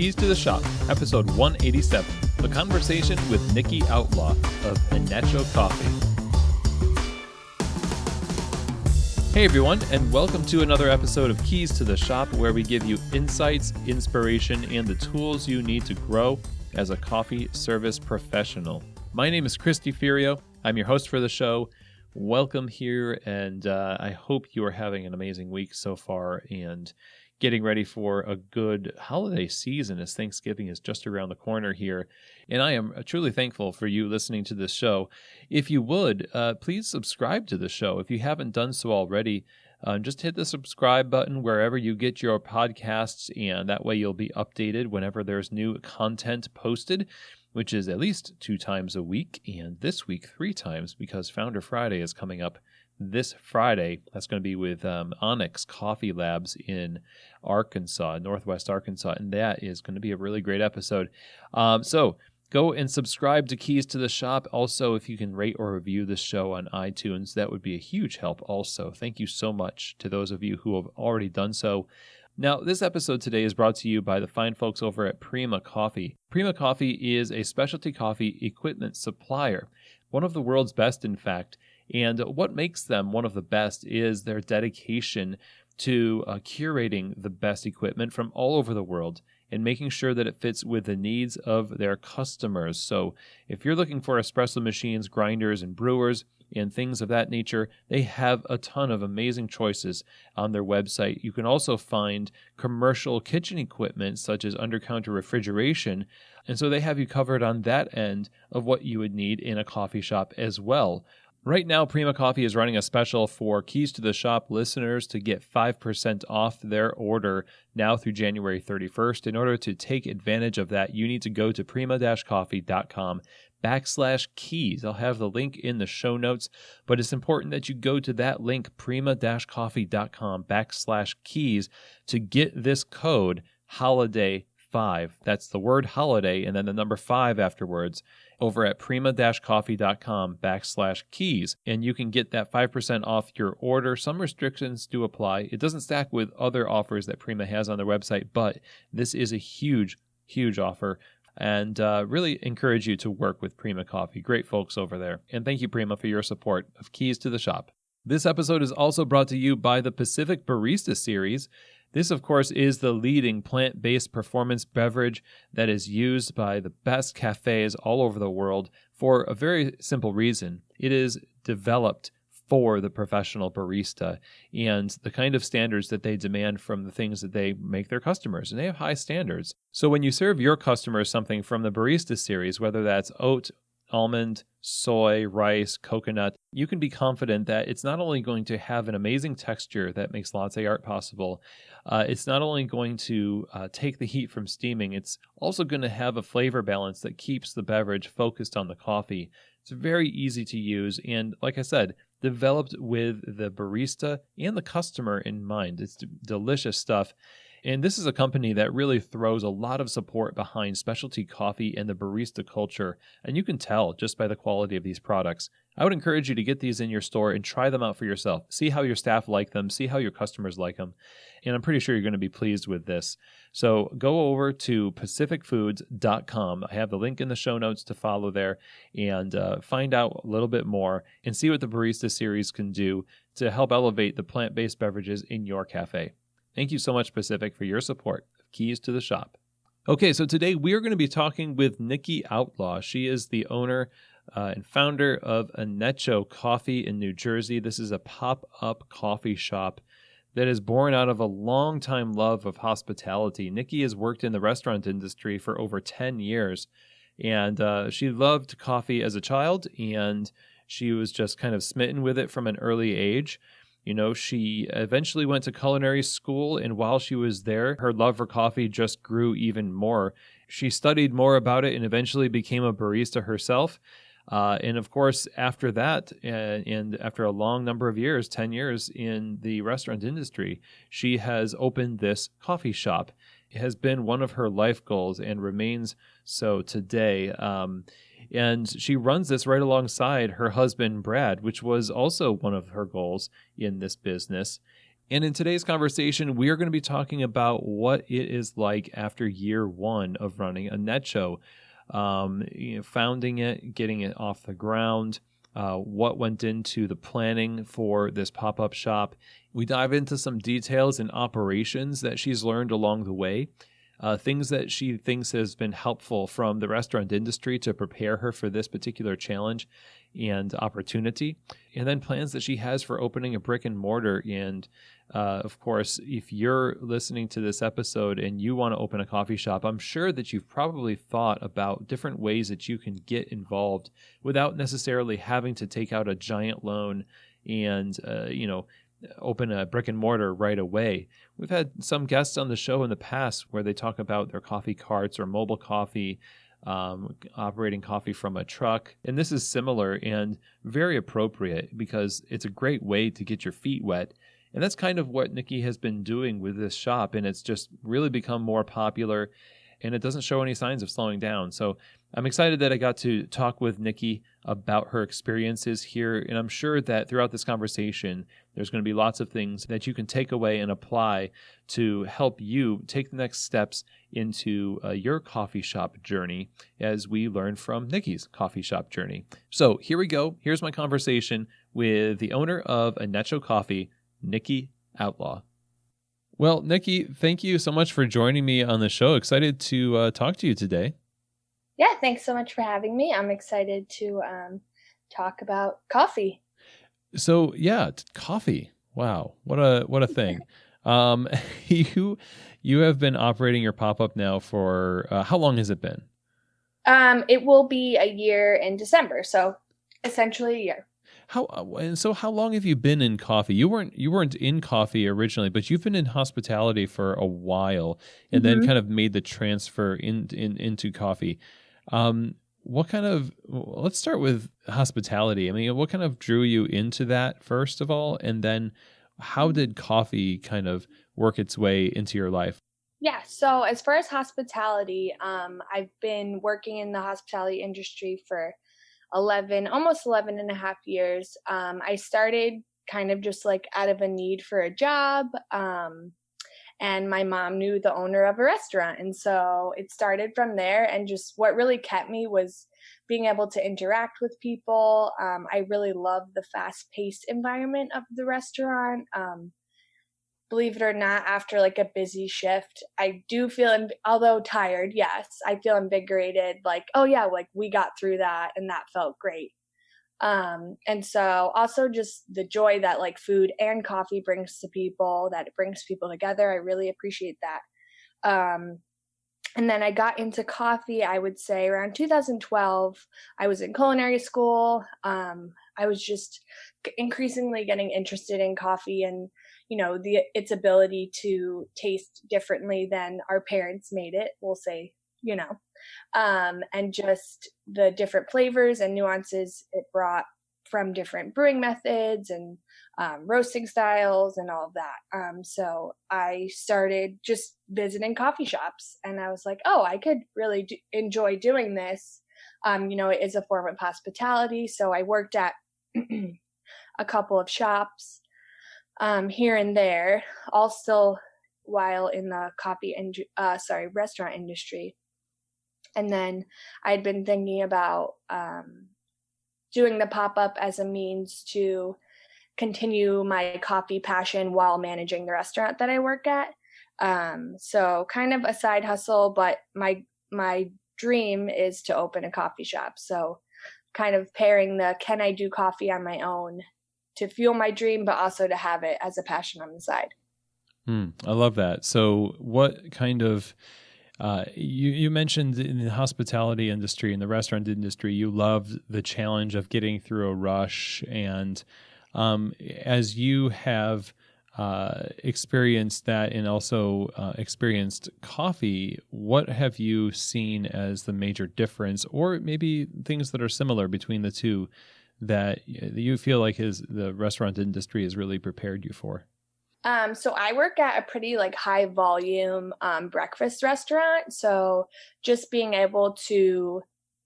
Keys to the Shop, episode 187, a conversation with Nikki Outlaw of Anecho Coffee. Hey everyone, and welcome to another episode of Keys to the Shop, where we give you insights, inspiration, and the tools you need to grow as a coffee service professional. My name is Christy Furio. I'm your host for the show. Welcome here, and I hope you are having an amazing week so far and getting ready for a good holiday season, as Thanksgiving is just around the corner here. And I am truly thankful for you listening to this show. If you would, please subscribe to the show. If you haven't done so already, just hit the subscribe button wherever you get your podcasts, and that way you'll be updated whenever there's new content posted, which is at least 2 times a week, and this week 3 times, because Founder Friday is coming up this Friday. That's going to be with Anecho Coffee Labs in Arkansas, Northwest Arkansas, and that is going to be a really great episode. So go and subscribe to Keys to the Shop. Also, if you can rate or review this show on iTunes, that would be a huge help also. Thank you so much to those of you who have already done so. Now, this episode today is brought to you by the fine folks over at Prima Coffee. Prima Coffee is a specialty coffee equipment supplier, one of the world's best, in fact. And what makes them one of the best is their dedication to curating the best equipment from all over the world and making sure that it fits with the needs of their customers. So if you're looking for espresso machines, grinders, and brewers, and things of that nature, they have a ton of amazing choices on their website. You can also find commercial kitchen equipment such as under-counter refrigeration, and so they have you covered on that end of what you would need in a coffee shop as well. Right now, Prima Coffee is running a special for Keys to the Shop listeners to get 5% off their order now through January 31st. In order to take advantage of that, you need to go to prima-coffee.com/keys. I'll have the link in the show notes, but it's important that you go to that link, prima-coffee.com/keys, to get this code HOLIDAY5. That's the word holiday and then the number 5 afterwards, over at prima-coffee.com/keys, and you can get that 5% off your order. Some restrictions do apply. It doesn't stack with other offers that Prima has on their website, but this is a huge, huge offer, and really encourage you to work with Prima Coffee. Great folks over there. And thank you, Prima, for your support of Keys to the Shop. This episode is also brought to you by the Pacific Barista Series. This, of course, is the leading plant-based performance beverage that is used by the best cafes all over the world for a very simple reason. It is developed for the professional barista and the kind of standards that they demand from the things that they make their customers. And they have high standards. So when you serve your customers something from the Barista Series, whether that's oat, almond, soy, rice, coconut, you can be confident that it's not only going to have an amazing texture that makes latte art possible, it's not only going to take the heat from steaming, it's also going to have a flavor balance that keeps the beverage focused on the coffee. It's very easy to use, and like I said, developed with the barista and the customer in mind. It's delicious stuff. And this is a company that really throws a lot of support behind specialty coffee and the barista culture, and you can tell just by the quality of these products. I would encourage you to get these in your store and try them out for yourself. See how your staff like them, see how your customers like them, and I'm pretty sure you're going to be pleased with this. So go over to pacificfoods.com. I have the link in the show notes to follow there, and find out a little bit more and see what the Barista Series can do to help elevate the plant-based beverages in your cafe. Thank you so much, Pacific, for your support of Keys to the Shop. Okay, so today we are going to be talking with Nikki Outlaw. She is the owner and founder of Anecho Coffee in New Jersey. This is a pop-up coffee shop that is born out of a long-time love of hospitality. Nikki has worked in the restaurant industry for over 10 years, and she loved coffee as a child, and she was just kind of smitten with it from an early age. You know, she eventually went to culinary school, and while she was there, her love for coffee just grew even more. She studied more about it and eventually became a barista herself. And of course, after that, and after a long number of years, 10 years in the restaurant industry, she has opened this coffee shop. It has been one of her life goals and remains so today. And she runs this right alongside her husband, Brad, which was also one of her goals in this business. And in today's conversation, we are going to be talking about what it is like after year one of running Anecho, founding it, getting it off the ground, what went into the planning for this pop-up shop. We dive into some details and operations that she's learned along the way, things that she thinks has been helpful from the restaurant industry to prepare her for this particular challenge and opportunity, and then plans that she has for opening a brick and mortar. And of course, if you're listening to this episode and you want to open a coffee shop, I'm sure that you've probably thought about different ways that you can get involved without necessarily having to take out a giant loan and, open a brick and mortar right away. We've had some guests on the show in the past where they talk about their coffee carts or mobile coffee, operating coffee from a truck. And this is similar and very appropriate because it's a great way to get your feet wet. And that's kind of what Nikki has been doing with this shop. And it's just really become more popular, and it doesn't show any signs of slowing down. So I'm excited that I got to talk with Nikki about her experiences here. And I'm sure that throughout this conversation, there's going to be lots of things that you can take away and apply to help you take the next steps into your coffee shop journey as we learn from Nikki's coffee shop journey. So here we go. Here's my conversation with the owner of Anecho Coffee, Nikki Outlaw. Well, Nikki, thank you so much for joining me on the show. Excited to talk to you today. Yeah, thanks so much for having me. I'm excited to talk about coffee. So yeah, coffee. Wow, what a thing. You have been operating your pop-up now for how long has it been? It will be a year in December, so essentially a year. How long have you been in coffee? You weren't in coffee originally, but you've been in hospitality for a while, and then kind of made the transfer into coffee. Let's start with hospitality. I mean, what kind of drew you into that first of all? And then how did coffee kind of work its way into your life? Yeah, so as far as hospitality, I've been working in the hospitality industry for almost 11 and a half years. I started kind of just like out of a need for a job. And my mom knew the owner of a restaurant. And so it started from there. And just what really kept me was being able to interact with people. I really love the fast paced environment of the restaurant. Believe it or not, after like a busy shift, I do feel, although tired, yes, I feel invigorated. Like, oh yeah, like we got through that and that felt great. And so also just the joy that like food and coffee brings to people, that it brings people together. I really appreciate that. And then I got into coffee, I would say around 2012. I was in culinary school. I was just increasingly getting interested in coffee and, its ability to taste differently than our parents made it, we'll say, and just the different flavors and nuances it brought from different brewing methods and roasting styles and all of that. So I started just visiting coffee shops, and I was like, oh, I could really enjoy doing this. It is a form of hospitality. So I worked at a couple of shops here and there, all still while in the restaurant industry. And then I'd been thinking about doing the pop-up as a means to continue my coffee passion while managing the restaurant that I work at. So kind of a side hustle, but my dream is to open a coffee shop. So kind of pairing the can I do coffee on my own to fuel my dream, but also to have it as a passion on the side. I love that. So what kind of you mentioned in the hospitality industry, in the restaurant industry, you loved the challenge of getting through a rush. And as you have experienced that and also experienced coffee, what have you seen as the major difference, or maybe things that are similar between the two that you feel like the restaurant industry has really prepared you for? So I work at a pretty like high volume breakfast restaurant. So just being able to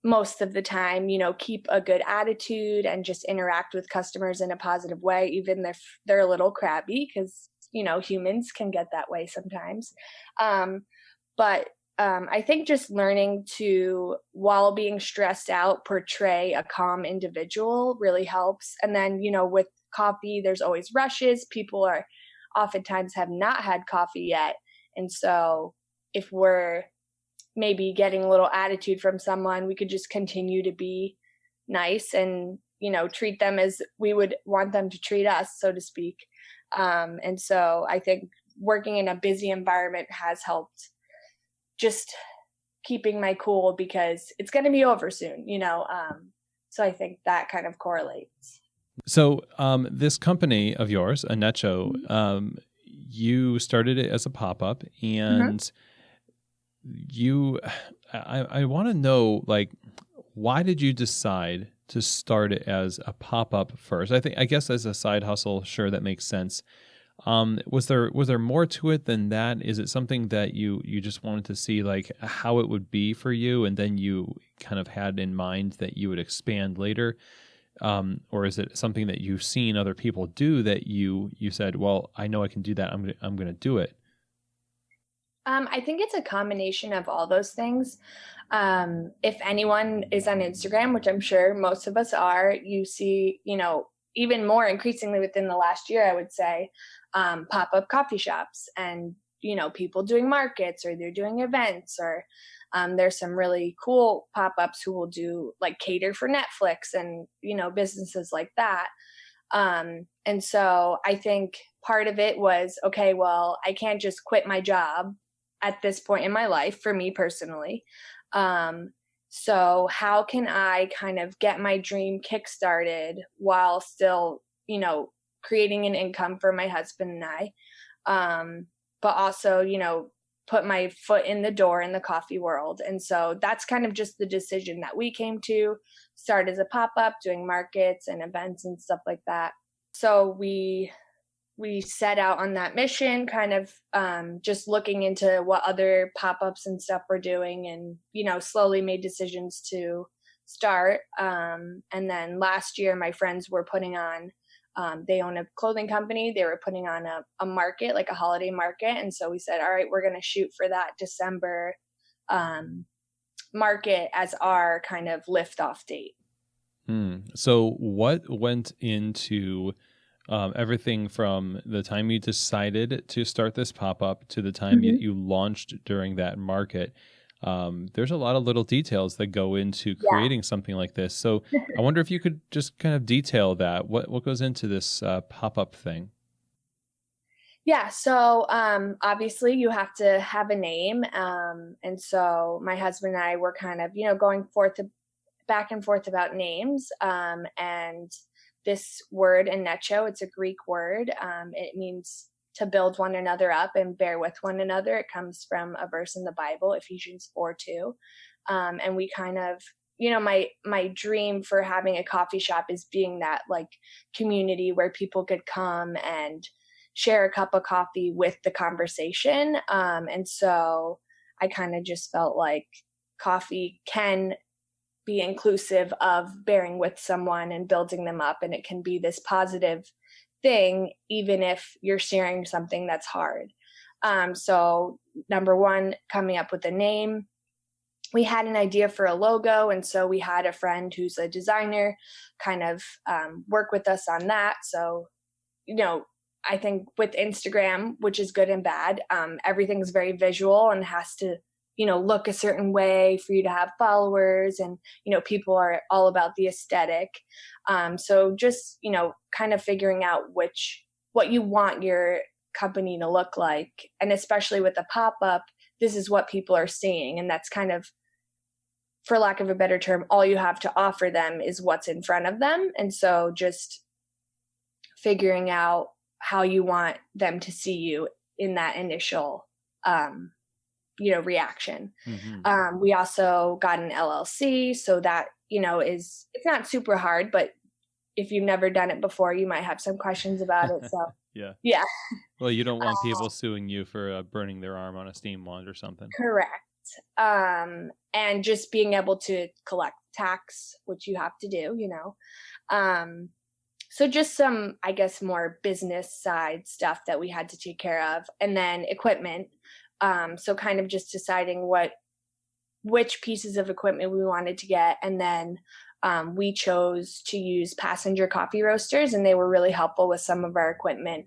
most of the time, keep a good attitude and just interact with customers in a positive way, even if they're a little crabby, because, humans can get that way sometimes. But I think just learning to, while being stressed out, portray a calm individual really helps. And then, with coffee, there's always rushes. People are oftentimes have not had coffee yet. And so if we're maybe getting a little attitude from someone, we could just continue to be nice and, treat them as we would want them to treat us, so to speak. And so I think working in a busy environment has helped just keeping my cool, because it's going to be over soon, so I think that kind of correlates. So this company of yours, Anecho, you started it as a pop-up, and I want to know, like, why did you decide to start it as a pop-up first? I guess as a side hustle, sure, that makes sense. Was there more to it than that? Is it something that you just wanted to see, like, how it would be for you, and then you kind of had in mind that you would expand later? Or is it something that you've seen other people do that you said, well, I know I can do that, I'm going to do it? I think it's a combination of all those things. If anyone is on Instagram, which I'm sure most of us are, you see, even more increasingly within the last year, I would say, pop-up coffee shops and, people doing markets, or they're doing events, or there's some really cool pop-ups who will do, like, cater for Netflix and, businesses like that. And so I think part of it was, okay, well, I can't just quit my job at this point in my life, for me personally. So how can I kind of get my dream kickstarted while still, creating an income for my husband and I, but also, put my foot in the door in the coffee world. And so that's kind of just the decision that we came to, start as a pop-up, doing markets and events and stuff like that. So we set out on that mission, kind of just looking into what other pop-ups and stuff were doing, and, slowly made decisions to start. And then last year, my friends were putting on, they own a clothing company. They were putting on a market, like a holiday market. And so we said, all right, we're going to shoot for that December market as our kind of liftoff date. So what went into everything from the time you decided to start this pop-up to the time you launched during that market? There's a lot of little details that go into creating something like this. So I wonder if you could just kind of detail that. What goes into this pop-up thing? Yeah. So obviously you have to have a name. And so my husband and I were kind of, going back and forth about names. And this word, Anecho, it's a Greek word. It means to build one another up and bear with one another. It comes from a verse in the Bible, Ephesians 4:2. And we kind of, my dream for having a coffee shop is being that, like, community where people could come and share a cup of coffee with the conversation. And so I kind of just felt like coffee can be inclusive of bearing with someone and building them up. And it can be this positive thing, even if you're sharing something that's hard. So number one, coming up with a name. We had an idea for a logo. And so we had a friend who's a designer kind of work with us on that. So, I think with Instagram, which is good and bad, everything's very visual and has to, look a certain way for you to have followers, and, people are all about the aesthetic. So just, kind of figuring out what you want your company to look like. And especially with a pop-up, this is what people are seeing. And that's kind of, for lack of a better term, all you have to offer them is what's in front of them. And so just figuring out how you want them to see you in that initial, reaction. We also got an LLC, so that, it's not super hard, but if you've never done it before, you might have some questions about it. So yeah. Well, you don't want people suing you for burning their arm on a steam wand or something. Correct. And just being able to collect tax, which you have to do, So just some, I guess, more business side stuff that we had to take care of, and then equipment. So kind of just deciding which pieces of equipment we wanted to get, and then we chose to use passenger coffee roasters, and they were really helpful with some of our equipment,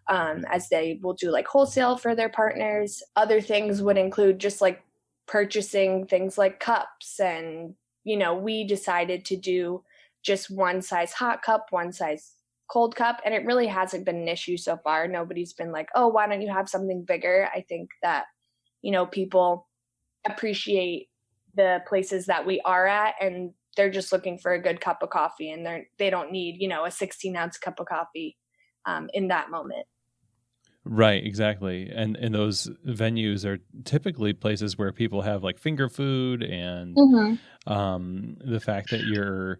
as they will do like wholesale for their partners. Other things would include just like purchasing things like cups, and we decided to do just one size hot cup, one size cold cup, and it really hasn't been an issue so far. Nobody's been like, oh, why don't you have something bigger? I think that people appreciate the places that we are at, and they're just looking for a good cup of coffee, and they don't need a 16-ounce cup of coffee in that moment. Right, exactly. And those venues are typically places where people have like finger food, and the fact that your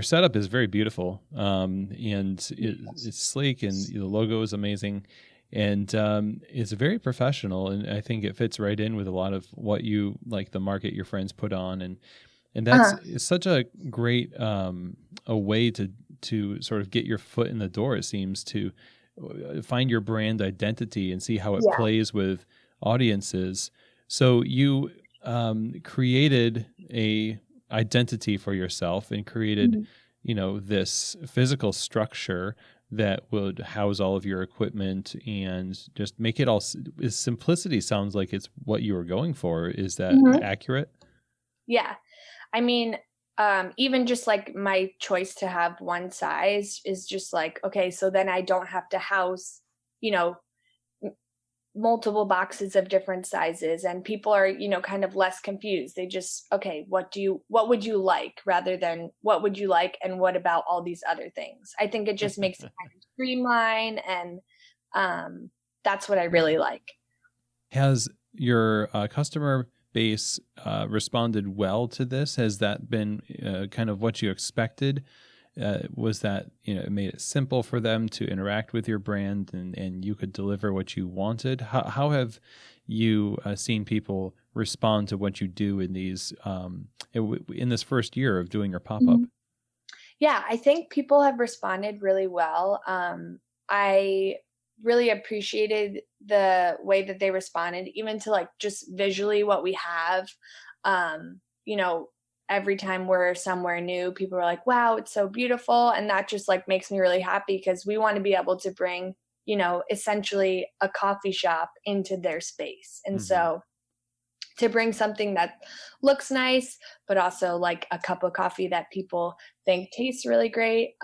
setup is very beautiful, and it's sleek, and the logo is amazing, and it's very professional, and I think it fits right in with a lot of what you like, the market your friends put on, and that's it's such a great a way to sort of get your foot in the door. It seems to find your brand identity and see how it plays with audiences. So you created a identity for yourself and created, this physical structure that would house all of your equipment and just make it all. Simplicity sounds like it's what you were going for. Is that accurate? Yeah. I mean, even just like my choice to have one size is just like, okay, so then I don't have to house, multiple boxes of different sizes, and people are, kind of less confused. They just, okay, what would you like, rather than what would you like and what about all these other things. I think it just makes it kind of streamline, and that's what I really like. Has your customer base responded well to this? Has that been kind of what you expected? Was that, it made it simple for them to interact with your brand, and you could deliver what you wanted? How have you seen people respond to what you do in these in this first year of doing your pop-up? Yeah, I think people have responded really well. I really appreciated the way that they responded, even to like just visually what we have. Every time we're somewhere new, people are like, wow, it's so beautiful. And that just like makes me really happy, because we want to be able to bring, essentially a coffee shop into their space. And so to bring something that looks nice, but also like a cup of coffee that people think tastes really great.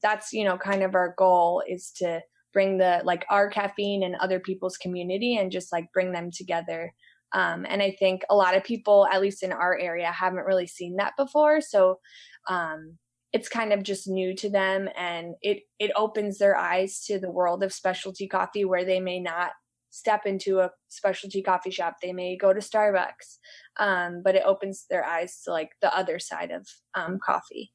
That's, kind of our goal, is to bring our caffeine and other people's community, and just like bring them together. And I think a lot of people, at least in our area, haven't really seen that before. So it's kind of just new to them, and it opens their eyes to the world of specialty coffee, where they may not step into a specialty coffee shop. They may go to Starbucks, but it opens their eyes to like the other side of coffee.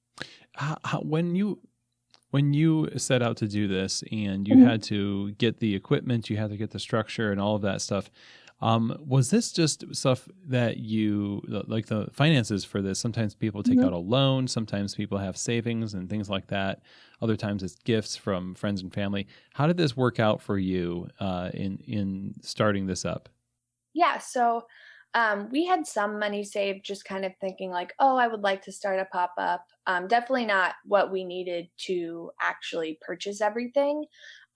When you set out to do this, and you had to get the equipment, you had to get the structure and all of that stuff, was this just stuff that you, like the finances for this? Sometimes people take out a loan, sometimes people have savings and things like that. Other times it's gifts from friends and family. How did this work out for you in starting this up? Yeah, so we had some money saved, just kind of thinking like, oh, I would like to start a pop-up. Definitely not what we needed to actually purchase everything.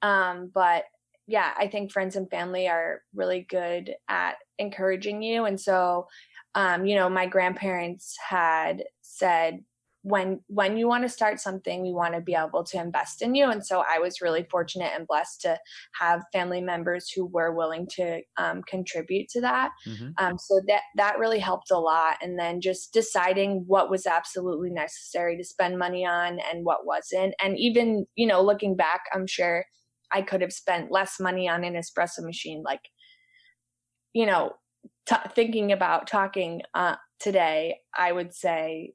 But yeah, I think friends and family are really good at encouraging you. And so, my grandparents had said, when you want to start something, we want to be able to invest in you. And so I was really fortunate and blessed to have family members who were willing to contribute to that. So that really helped a lot. And then just deciding what was absolutely necessary to spend money on and what wasn't. And even, looking back, I'm sure I could have spent less money on an espresso machine. Like, thinking about talking today, I would say,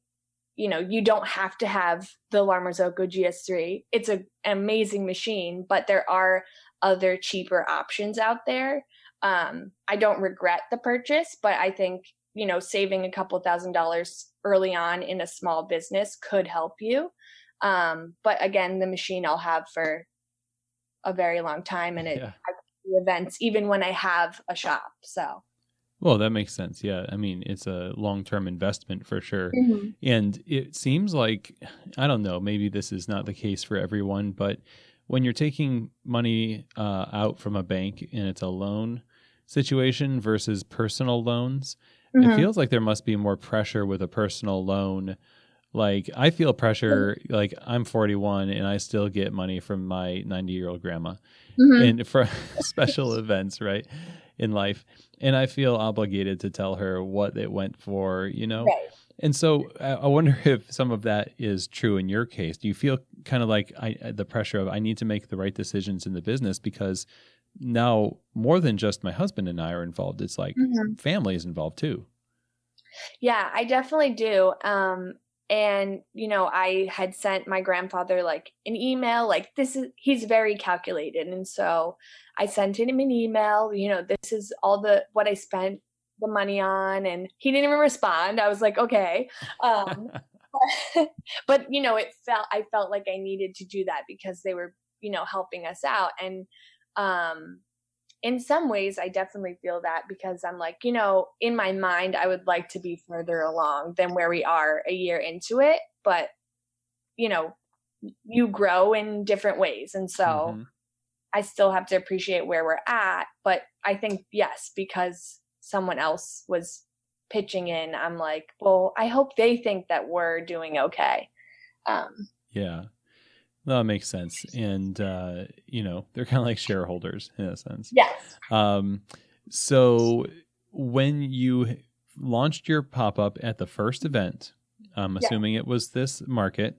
you don't have to have the La Marzocco GS3. It's an amazing machine, but there are other cheaper options out there. I don't regret the purchase, but I think, saving a couple $1,000 early on in a small business could help you. But again, the machine I'll have for a very long time, and Yeah. I do events even when I have a shop. So. Well, that makes sense. Yeah. I mean, it's a long-term investment for sure. Mm-hmm. And it seems like, I don't know, maybe this is not the case for everyone, but when you're taking money out from a bank and it's a loan situation versus personal loans, it Mm-hmm. feels like there must be more pressure with a personal loan. Like I feel pressure, like I'm 41 and I still get money from my 90-year-old grandma Mm-hmm. and for special events, right, in life. And I feel obligated to tell her what it went for, you know? Right. And so I wonder if some of that is true in your case. Do you feel kind of like the pressure of I need to make the right decisions in the business because now more than just my husband and I are involved. It's like Mm-hmm. family is involved too. Yeah, I definitely do. And I had sent my grandfather like an email, like he's very calculated. And so I sent him an email, this is all what I spent the money on, and he didn't even respond. I was like, okay. Um, but I felt like I needed to do that because they were, helping us out. And, in some ways, I definitely feel that because I'm like, in my mind, I would like to be further along than where we are a year into it. But, you know, you grow in different ways. And so Mm-hmm. I still have to appreciate where we're at. But I think, yes, because someone else was pitching in, I'm like, well, I hope they think that we're doing okay. Yeah. No, that makes sense. And, they're kind of like shareholders in a sense. Yes. Um, so when you launched your pop-up at the first event, I'm Yeah. assuming it was this market,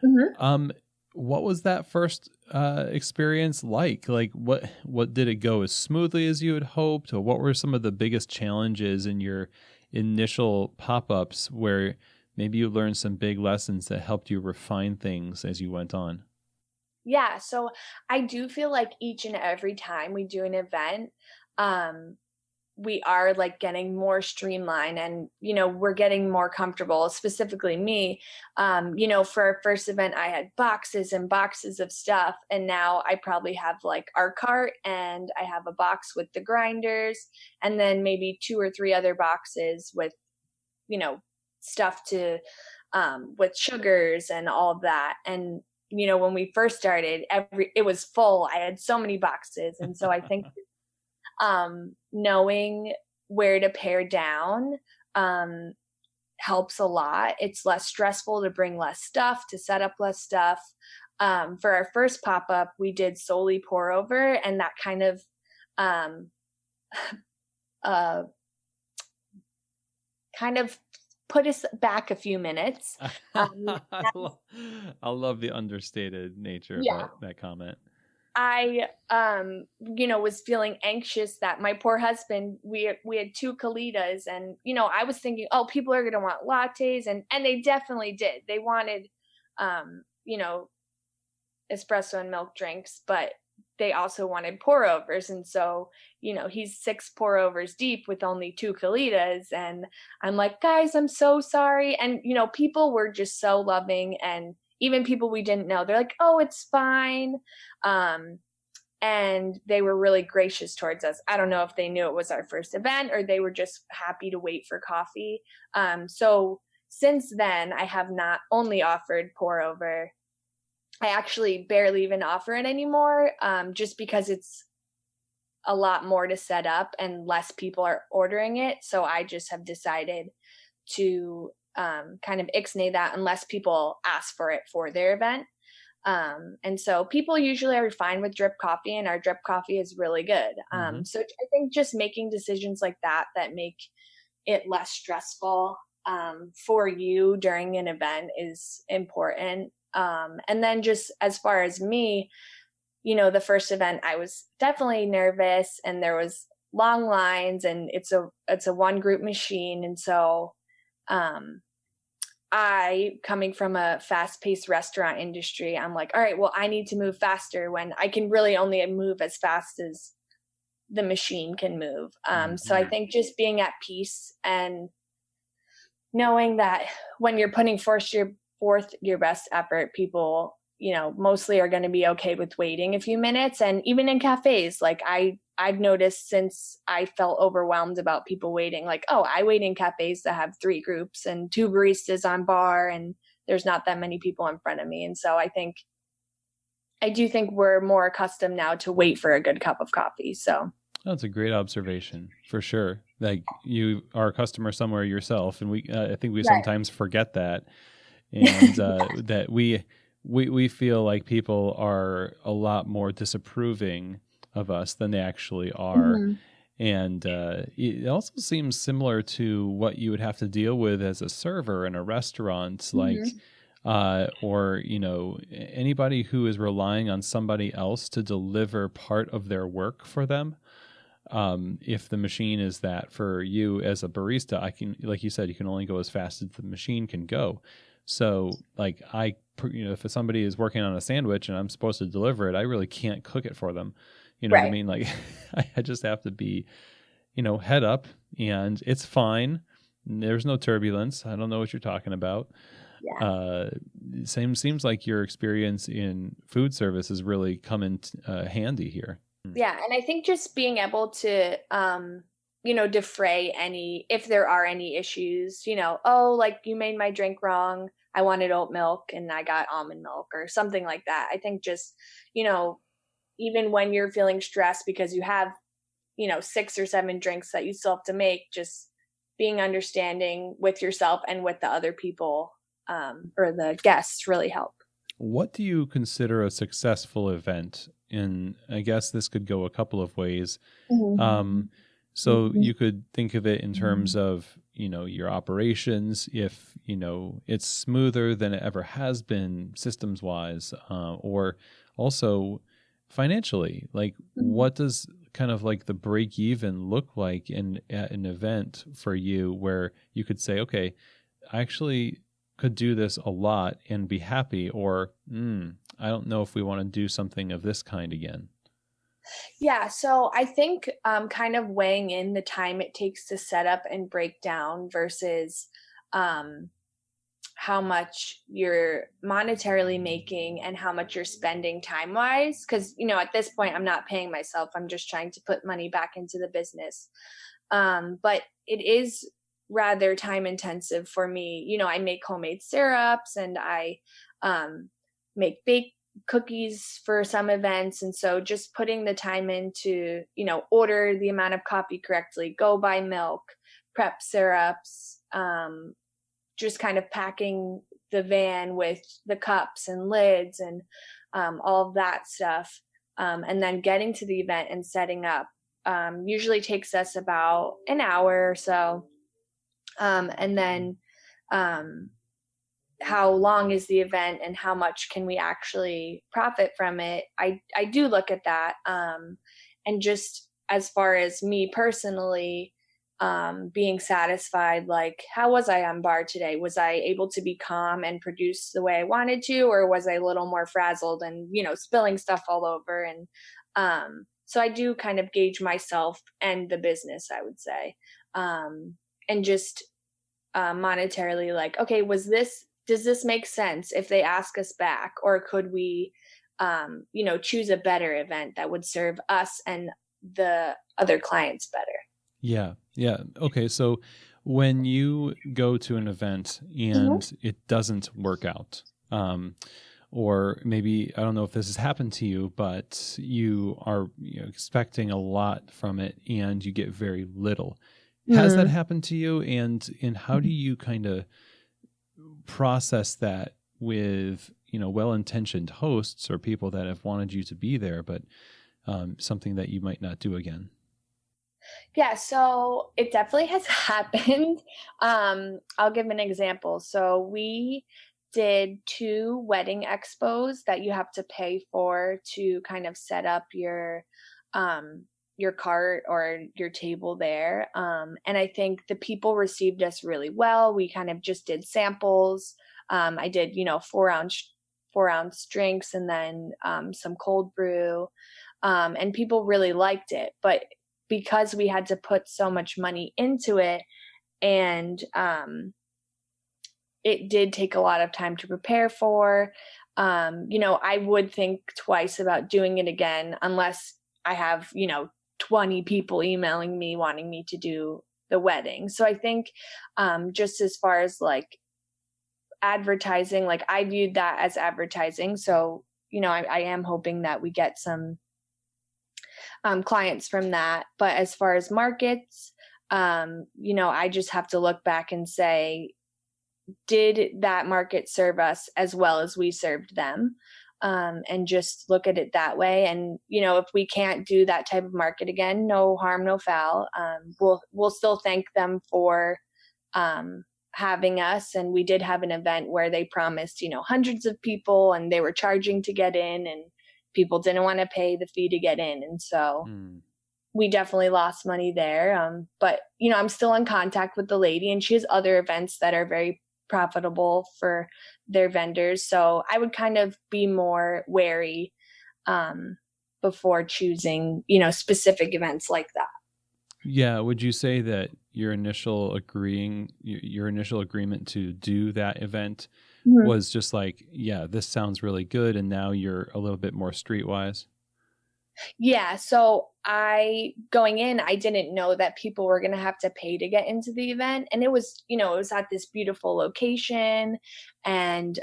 Mm-hmm. what was that first experience like? Like what did it go as smoothly as you had hoped? Or what were some of the biggest challenges in your initial pop-ups where maybe you learned some big lessons that helped you refine things as you went on? Yeah, so I do feel like each and every time we do an event, um, we are like getting more streamlined, and we're getting more comfortable, specifically me. For our first event I had boxes and boxes of stuff, and now I probably have like our cart, and I have a box with the grinders, and then maybe two or three other boxes with you know stuff to with sugars and all of that. And when we first started, it was full. I had so many boxes, and so I think knowing where to pare down um, helps a lot. It's less stressful to bring less stuff, to set up less stuff. For our first pop up, we did solely pour over, and that kind of um, uh, kind of put us back a few minutes. I love the understated nature of Yeah. that comment. I was feeling anxious that my poor husband, we had two Colitas, and I was thinking, oh, people are gonna want lattes, and they definitely did. They wanted um, you know, espresso and milk drinks, but they also wanted pour overs. And so, he's six pour overs deep with only two Colitas. And I'm like, guys, I'm so sorry. And, people were just so loving. And even people we didn't know, they're like, oh, it's fine. And they were really gracious towards us. I don't know if they knew it was our first event or they were just happy to wait for coffee. So since then, I have not only offered pour over. I actually barely even offer it anymore, just because it's a lot more to set up and less people are ordering it. So I just have decided to kind of ixnay that unless people ask for it for their event. And so people usually are fine with drip coffee, and our drip coffee is really good. Mm-hmm. So I think just making decisions like that make it less stressful for you during an event is important. And then just as far as me, the first event, I was definitely nervous, and there was long lines, and it's a one group machine. And so I, coming from a fast paced restaurant industry, I'm like, all right, well, I need to move faster when I can really only move as fast as the machine can move. So I think just being at peace and knowing that when you're putting forth your best effort, people, mostly are going to be okay with waiting a few minutes. And even in cafes, like I've noticed since I felt overwhelmed about people waiting, like, oh, I wait in cafes that have 3 groups and 2 baristas on bar, and there's not that many people in front of me. And so I do think we're more accustomed now to wait for a good cup of coffee. So That's a great observation for sure. Like you are a customer somewhere yourself, and I think we right. sometimes forget that, and that we feel like people are a lot more disapproving of us than they actually are. Mm-hmm. And it also seems similar to what you would have to deal with as a server in a restaurant, Mm-hmm. like, or, anybody who is relying on somebody else to deliver part of their work for them. If the machine is that for you as a barista, like you said, you can only go as fast as the machine can go. So like if somebody is working on a sandwich and I'm supposed to deliver it, I really can't cook it for them. You know right. what I mean? Like I just have to be, head up, and it's fine. There's no turbulence. I don't know what you're talking about. Yeah. Seems like your experience in food service has really come in handy here. Yeah. And I think just being able to, defray if there are any issues, oh, like you made my drink wrong. I wanted oat milk and I got almond milk or something like that. I think just, even when you're feeling stressed because you have, 6 or 7 drinks that you still have to make, just being understanding with yourself and with the other people, or the guests really help. What do you consider a successful event? And I guess this could go a couple of ways. Mm-hmm. So you could think of it in terms of, your operations, if, it's smoother than it ever has been systems wise, or also financially, like what does kind of like the break even look like at an event for you where you could say, okay, I actually could do this a lot and be happy, or I don't know if we want to do something of this kind again. Yeah, so I think kind of weighing in the time it takes to set up and break down versus um, how much you're monetarily making and how much you're spending time wise. Because, at this point, I'm not paying myself, I'm just trying to put money back into the business. But it is rather time intensive for me. I make homemade syrups and I make bake cookies for some events. And so just putting the time into, order the amount of coffee correctly, go buy milk, prep syrups, just kind of packing the van with the cups and lids and all of that stuff. And then getting to the event and setting up usually takes us about an hour or so. And then how long is the event and how much can we actually profit from it? I do look at that. And just as far as me personally, being satisfied, like how was I on bar today? Was I able to be calm and produce the way I wanted to, or was I a little more frazzled and, spilling stuff all over? And so I do kind of gauge myself and the business, I would say. And just monetarily, like, okay, does this make sense if they ask us back, or could we choose a better event that would serve us and the other clients better? Yeah. Okay, so when you go to an event and it doesn't work out, or maybe, I don't know if this has happened to you, but you are expecting a lot from it and you get very little. Has that happened to you? And how do you kind of process that with, well-intentioned hosts or people that have wanted you to be there, but something that you might not do again? Yeah, so it definitely has happened. I'll give an example. So we did 2 wedding expos that you have to pay for to kind of set up your cart or your table there. And I think the people received us really well. We kind of just did samples. I did, 4-ounce drinks and then some cold brew. And people really liked it. But because we had to put so much money into it and it did take a lot of time to prepare for. I would think twice about doing it again unless I have, 20 people emailing me wanting me to do the wedding. So I think just as far as like advertising, like I viewed that as advertising. So, I am hoping that we get some clients from that. But as far as markets, I just have to look back and say, did that market serve us as well as we served them? And just look at it that way. And, if we can't do that type of market again, no harm, no foul. We'll still thank them for having us. And we did have an event where they promised, hundreds of people, and they were charging to get in, and people didn't want to pay the fee to get in. And so we definitely lost money there. But, I'm still in contact with the lady, and she has other events that are very profitable for their vendors. So I would kind of be more wary before choosing, specific events like that. Yeah. Would you say that your initial agreement to do that event was just like, yeah, this sounds really good, and now you're a little bit more streetwise? Yeah. So going in, I didn't know that people were going to have to pay to get into the event. And it was, it was at this beautiful location and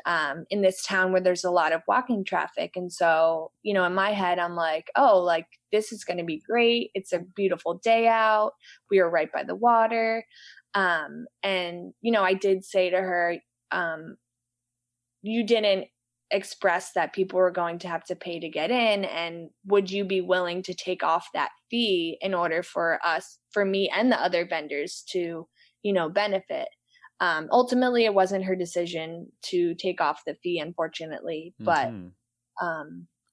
in this town where there's a lot of walking traffic. And so, in my head, I'm like, oh, like this is going to be great. It's a beautiful day out. We are right by the water. And, I did say to her, you didn't express that people were going to have to pay to get in, and would you be willing to take off that fee in order for me and the other vendors to benefit? Ultimately it wasn't her decision to take off the fee, unfortunately, but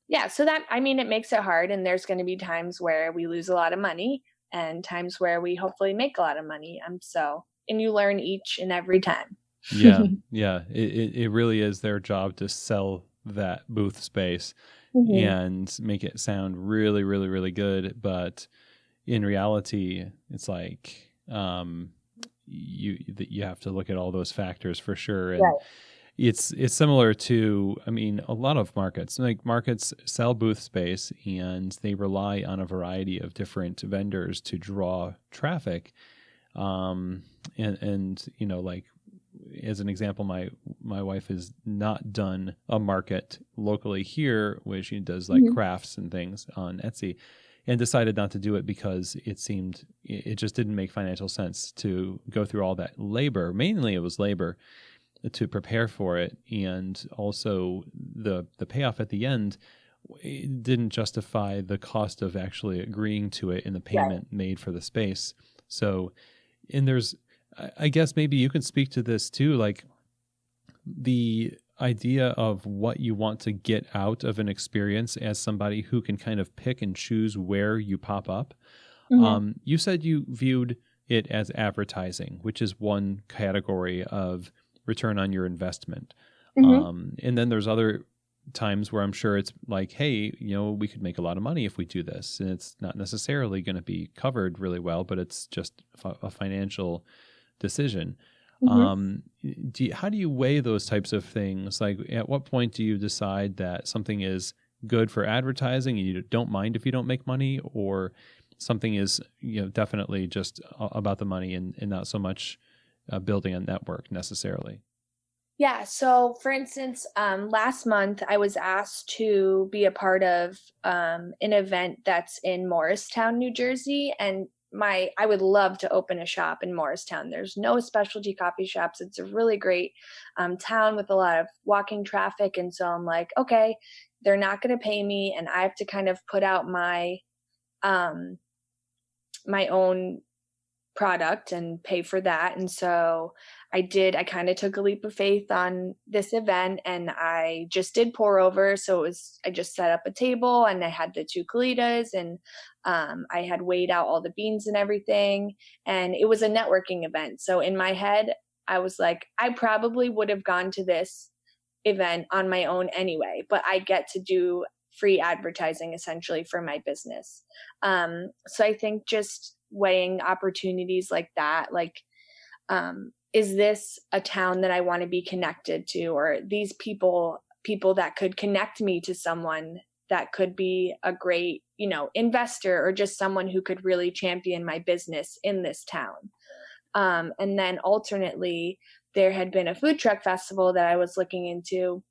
yeah, so that, it makes it hard, and there's going to be times where we lose a lot of money and times where we hopefully make a lot of money, and you learn each and every time. Yeah. It really is their job to sell that booth space and make it sound really, really, really good. But in reality, it's like you have to look at all those factors for sure. And it's similar to, a lot of markets. Like markets sell booth space, and they rely on a variety of different vendors to draw traffic. And like, as an example, my wife has not done a market locally here where she does like crafts and things on Etsy, and decided not to do it because it just didn't make financial sense to go through all that labor. Mainly it was labor to prepare for it, and also the payoff at the end didn't justify the cost of actually agreeing to it and the payment made for the space. So, and I guess maybe you can speak to this too, like the idea of what you want to get out of an experience as somebody who can kind of pick and choose where you pop up. You said you viewed it as advertising, which is one category of return on your investment. And then there's other times where I'm sure it's like, hey, we could make a lot of money if we do this. And it's not necessarily going to be covered really well, but it's just a financial decision. How do you weigh those types of things? Like, at what point do you decide that something is good for advertising and you don't mind if you don't make money, or something is definitely just about the money and not so much building a network necessarily? Yeah. So for instance, last month I was asked to be a part of an event that's in Morristown, New Jersey. And I would love to open a shop in Morristown. There's no specialty coffee shops. It's a really great town with a lot of walking traffic. And so I'm like, okay, they're not going to pay me, and I have to kind of put out my my own product and pay for that. And so I kind of took a leap of faith on this event, and I just did pour over. So I just set up a table, and I had the 2 colitas, and I had weighed out all the beans and everything. And it was a networking event. So in my head, I was like, I probably would have gone to this event on my own anyway, but I get to do free advertising essentially for my business. So I think just weighing opportunities like that, like is this a town that I want to be connected to, or these people that could connect me to someone that could be a great, investor, or just someone who could really champion my business in this town. And then alternately, there had been a food truck festival that I was looking into,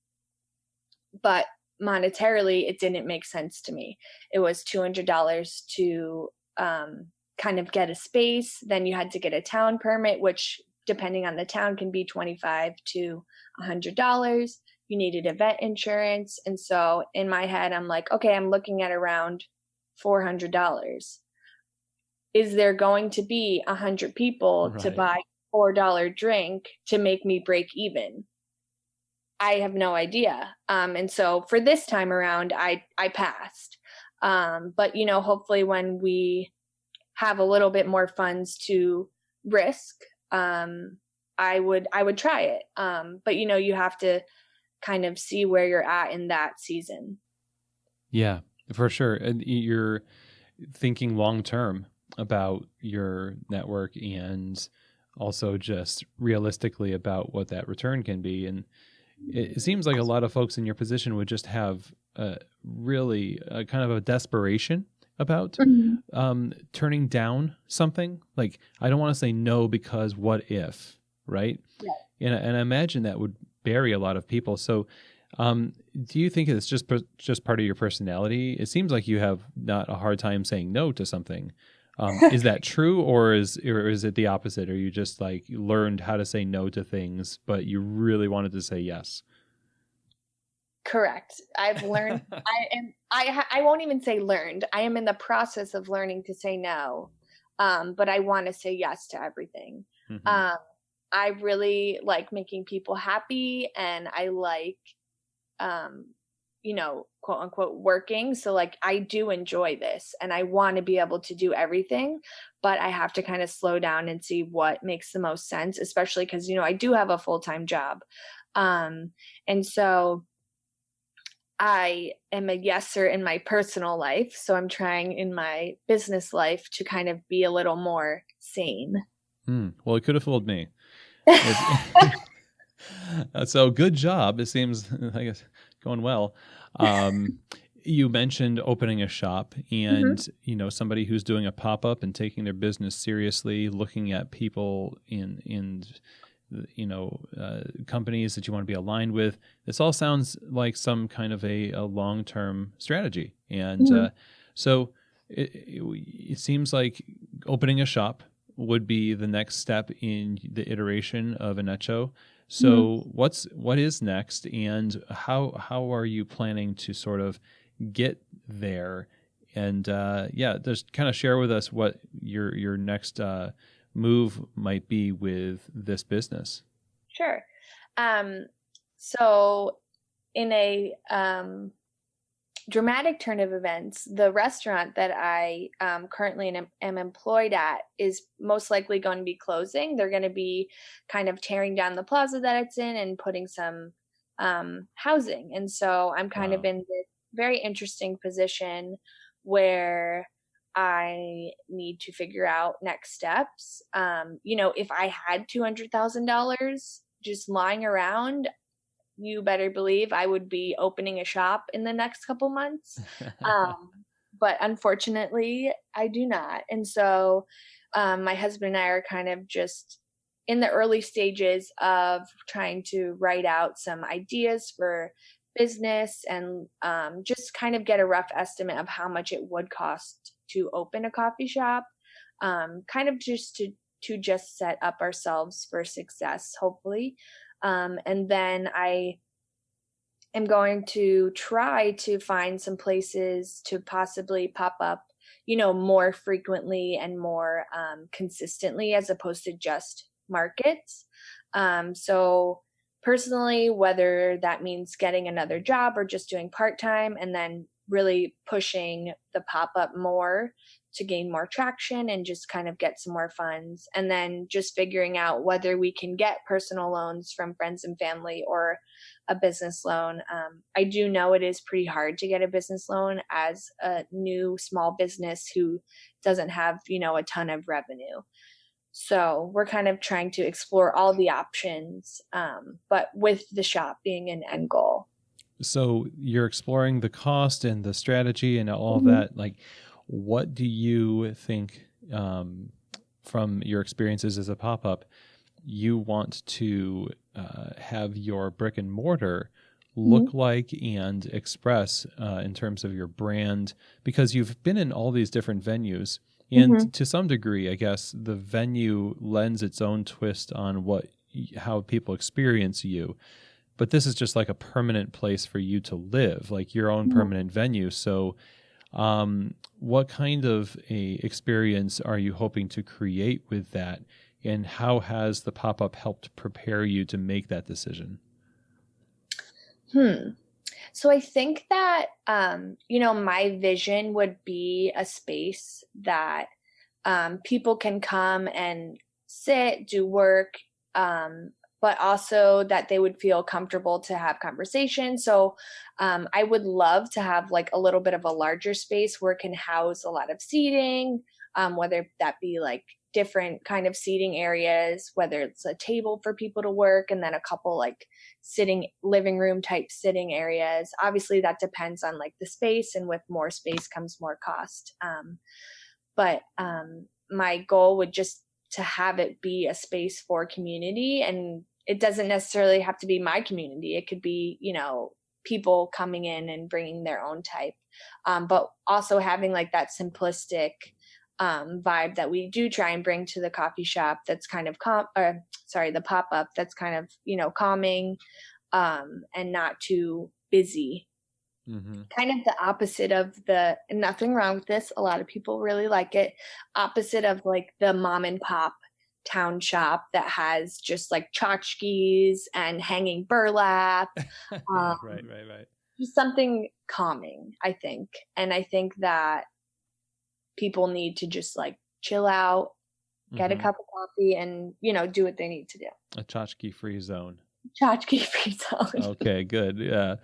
but monetarily, it didn't make sense to me. It was $200 to kind of get a space. Then you had to get a town permit, which depending on the town can be $25 to $100. You needed event insurance. And so in my head, I'm like, okay, I'm looking at around $400. Is there going to be 100 people to buy $4 drink to make me break even? I have no idea. And so for this time around, I passed. But hopefully when we have a little bit more funds to risk, I would try it. But you have to kind of see where you're at in that season. Yeah, for sure. And you're thinking long term about your network and also just realistically about what that return can be. And it seems like a lot of folks in your position would just have really kind of a desperation about turning down something. Like, I don't want to say no because what if, right? Yeah. And I imagine that would bury a lot of people. So do you think it's just part of your personality? It seems like you have not a hard time saying no to something. Is that true, or is it the opposite? Or you just like learned how to say no to things, but you really wanted to say yes? Correct. I've learned. I won't even say learned. I am in the process of learning to say no, but I want to say yes to everything. Mm-hmm. I really like making people happy, and I like, quote unquote, working. So like, I do enjoy this and I want to be able to do everything, but I have to kind of slow down and see what makes the most sense, especially because, I do have a full-time job. And so I am a yeser in my personal life. So I'm trying in my business life to kind of be a little more sane. Well, it could have fooled me. So good job. It seems, I guess, going well. You mentioned opening a shop and, somebody who's doing a pop-up and taking their business seriously, looking at people in companies that you want to be aligned with. This all sounds like some kind of a long-term strategy. And so it seems like opening a shop would be the next step in the iteration of Anecho. So what is next, and how are you planning to sort of get there? And just kind of share with us what your next move might be with this business. Sure. So in a dramatic turn of events, the restaurant that I currently am employed at is most likely going to be closing. They're going to be kind of tearing down the plaza that it's in and putting some housing. And so I'm kind of in this very interesting position where I need to figure out next steps. If I had $200,000 just lying around, you better believe I would be opening a shop in the next couple months. But unfortunately, I do not. And so my husband and I are kind of just in the early stages of trying to write out some ideas for business and just kind of get a rough estimate of how much it would cost to open a coffee shop, kind of just to just set up ourselves for success, hopefully. And then I am going to try to find some places to possibly pop up, more frequently and more consistently, as opposed to just markets. So personally, whether that means getting another job or just doing part-time, and then really pushing the pop-up more to gain more traction and just kind of get some more funds, and then just figuring out whether we can get personal loans from friends and family or a business loan. I do know it is pretty hard to get a business loan as a new small business who doesn't have, a ton of revenue. So we're kind of trying to explore all the options, but with the shop being an end goal. So you're exploring the cost and the strategy and all of Mm-hmm. that. Like, what do you think, from your experiences as a pop-up, you want to have your brick and mortar look like and express in terms of your brand? Because you've been in all these different venues, and to some degree, I guess the venue lends its own twist on how people experience you. But this is just like a permanent place for you to live, like your own permanent venue. So what kind of a experience are you hoping to create with that? And how has the pop-up helped prepare you to make that decision? So I think that, my vision would be a space that people can come and sit, do work, but also that they would feel comfortable to have conversation. So I would love to have like a little bit of a larger space where it can house a lot of seating, whether that be like different kind of seating areas, whether it's a table for people to work and then a couple like living room type sitting areas. Obviously that depends on like the space, and with more space comes more cost. But my goal would just to have it be a space for community, and it doesn't necessarily have to be my community. It could be, people coming in and bringing their own type, but also having like that simplistic vibe that we do try and bring to the coffee shop. That's kind of the pop-up, that's kind of, calming, and not too busy. Kind of the opposite of and nothing wrong with this, a lot of people really like it, opposite of like the mom and pop town shop that has just like tchotchkes and hanging burlap. Right. Just something calming, I think. And I think that people need to just like chill out, get a cup of coffee, and, do what they need to do. A tchotchke free zone. Tchotchke free zone. Okay, good. Yeah.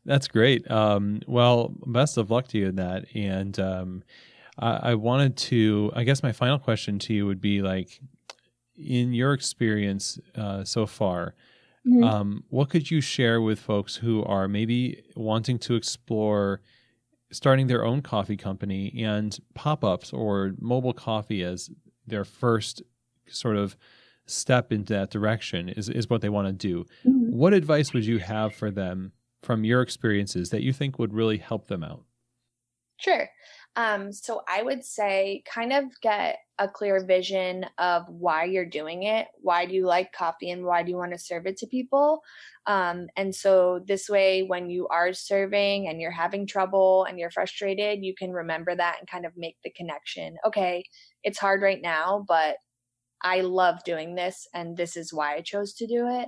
That's great. Well, best of luck to you in that. And I wanted to, I guess my final question to you would be like, in your experience so far, what could you share with folks who are maybe wanting to explore starting their own coffee company and pop-ups or mobile coffee as their first sort of step into that direction is what they want to do? What advice would you have for them from your experiences that you think would really help them out? Sure. So I would say kind of get a clear vision of why you're doing it. Why do you like coffee and why do you want to serve it to people? And so this way, when you are serving and you're having trouble and you're frustrated, you can remember that and kind of make the connection. Okay, it's hard right now, but I love doing this and this is why I chose to do it.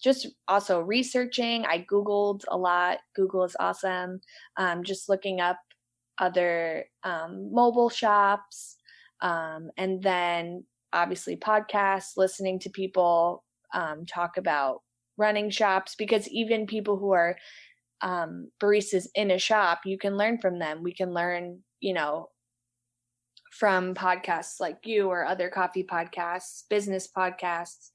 Just also researching. I Googled a lot. Google is awesome. Just looking up other mobile shops, and then obviously podcasts, listening to people talk about running shops, because even people who are baristas in a shop, you can learn from them. We can learn, from podcasts like you or other coffee podcasts, business podcasts.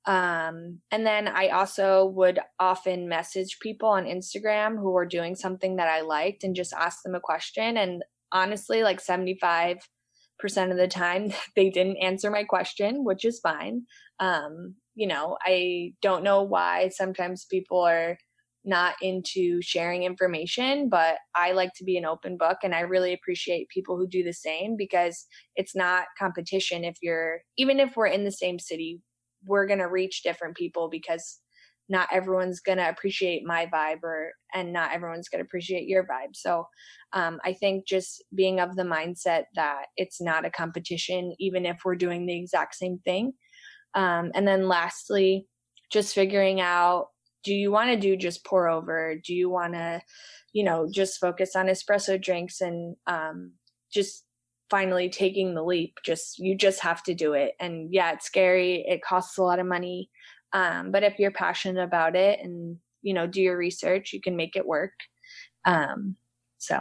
And then I also would often message people on Instagram who were doing something that I liked and just ask them a question. And honestly, like 75% of the time, they didn't answer my question, which is fine. I don't know why sometimes people are not into sharing information, but I like to be an open book, and I really appreciate people who do the same, because it's not competition. Even if we're in the same city, we're going to reach different people, because not everyone's going to appreciate my vibe, and not everyone's going to appreciate your vibe. So I think just being of the mindset that it's not a competition, even if we're doing the exact same thing. And then lastly, just figuring out, do you want to do just pour over? Do you want to, just focus on espresso drinks, and just finally taking the leap? You just have to do it. And yeah, it's scary. It costs a lot of money. But if you're passionate about it and, do your research, you can make it work. So.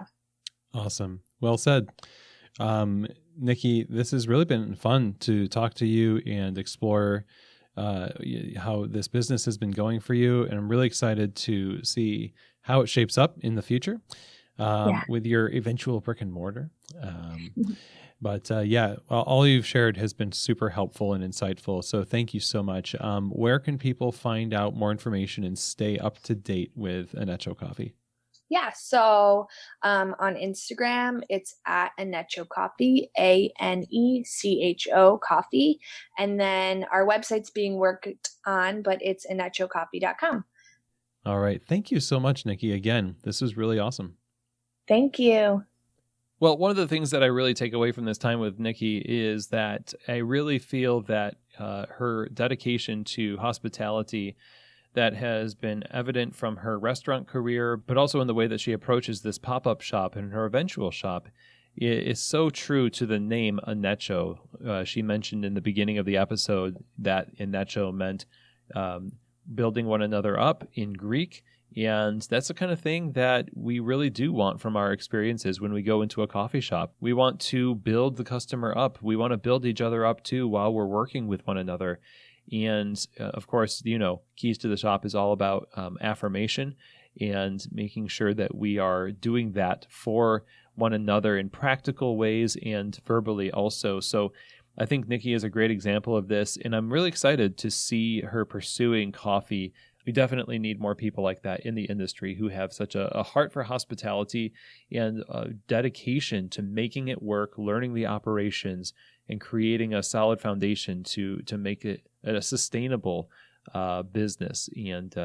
Awesome. Well said. Nikki, this has really been fun to talk to you and explore how this business has been going for you. And I'm really excited to see how it shapes up in the future with your eventual brick and mortar. But all you've shared has been super helpful and insightful. So thank you so much. Where can people find out more information and stay up to date with Anecho Coffee? Yeah, so on Instagram, it's at Anecho Coffee, Anecho Coffee. And then our website's being worked on, but it's anechocoffee.com. All right. Thank you so much, Nikki. Again, this was really awesome. Thank you. Well, one of the things that I really take away from this time with Nikki is that I really feel that her dedication to hospitality that has been evident from her restaurant career, but also in the way that she approaches this pop-up shop and her eventual shop, is so true to the name Anecho. She mentioned in the beginning of the episode that Anecho meant building one another up in Greek. And that's the kind of thing that we really do want from our experiences when we go into a coffee shop. We want to build the customer up. We want to build each other up too while we're working with one another. And of course, Keys to the Shop is all about affirmation and making sure that we are doing that for one another in practical ways and verbally also. So I think Nikki is a great example of this, and I'm really excited to see her pursuing coffee. We definitely need more people like that in the industry who have such a heart for hospitality and a dedication to making it work, learning the operations, and creating a solid foundation to make it a sustainable business. And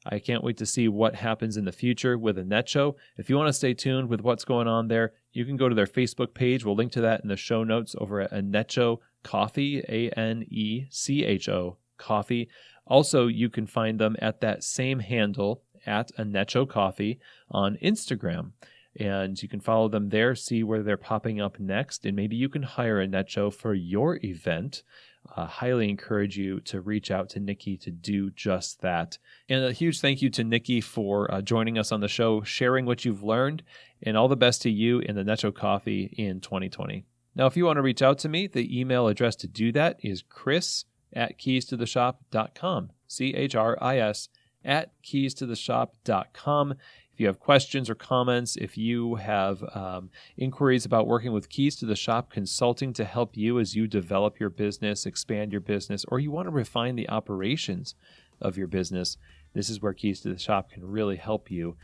I can't wait to see what happens in the future with Anecho. If you want to stay tuned with what's going on there, you can go to their Facebook page. We'll link to that in the show notes over at Anecho Coffee, Anecho Coffee. Also, you can find them at that same handle at Anecho Coffee on Instagram. And you can follow them there, see where they're popping up next, and maybe you can hire Anecho for your event. Highly encourage you to reach out to Nikki to do just that. And a huge thank you to Nikki for joining us on the show, sharing what you've learned, and all the best to you in Anecho Coffee in 2020. Now, if you want to reach out to me, the email address to do that is chris@keystotheshop.com, CHRIS @keystotheshop.com. If you have questions or comments, if you have inquiries about working with Keys to the Shop Consulting to help you as you develop your business, expand your business, or you want to refine the operations of your business, this is where Keys to the Shop can really help you.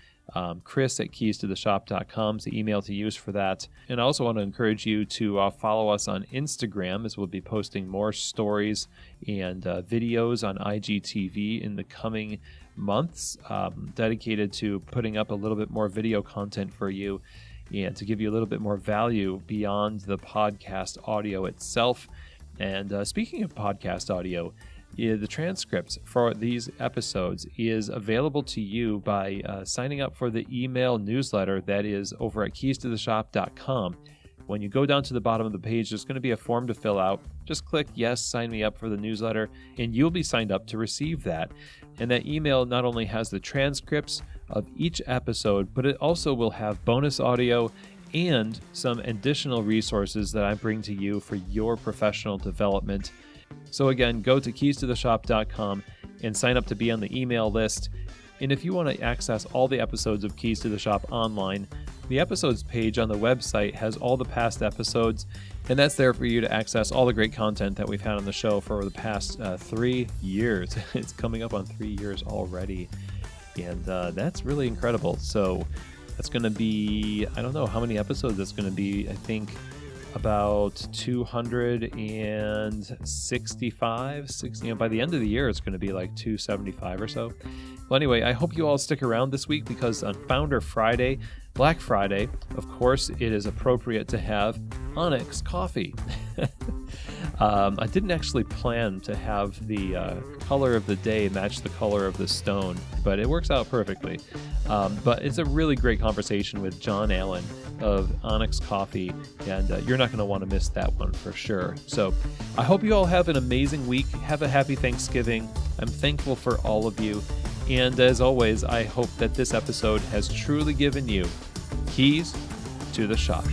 Chris@keystotheshop.com is the email to use for that. And I also want to encourage you to follow us on Instagram, as we'll be posting more stories and videos on IGTV in the coming months, dedicated to putting up a little bit more video content for you and to give you a little bit more value beyond the podcast audio itself. And speaking of podcast audio, the transcripts for these episodes is available to you by signing up for the email newsletter that is over at keystotheshop.com. When you go down to the bottom of the page, there's going to be a form to fill out. Just click yes, sign me up for the newsletter, and you'll be signed up to receive that. And that email not only has the transcripts of each episode, but it also will have bonus audio and some additional resources that I bring to you for your professional development. So again, go to keystotheshop.com and sign up to be on the email list. And if you want to access all the episodes of Keys to the Shop online, the episodes page on the website has all the past episodes, and that's there for you to access all the great content that we've had on the show for the past 3 years. It's coming up on 3 years already, and that's really incredible. So that's going to be, I don't know how many episodes it's going to be. I think about 265, 60. By the end of the year, it's going to be like 275 or so. Well, anyway, I hope you all stick around this week, because on Founder Friday, Black Friday, of course, it is appropriate to have Onyx Coffee. I didn't actually plan to have the color of the day match the color of the stone, but it works out perfectly. But it's a really great conversation with John Allen of Onyx Coffee, and you're not going to want to miss that one for sure. So I hope you all have an amazing week. Have a happy Thanksgiving. I'm thankful for all of you. And as always, I hope that this episode has truly given you keys to the shop.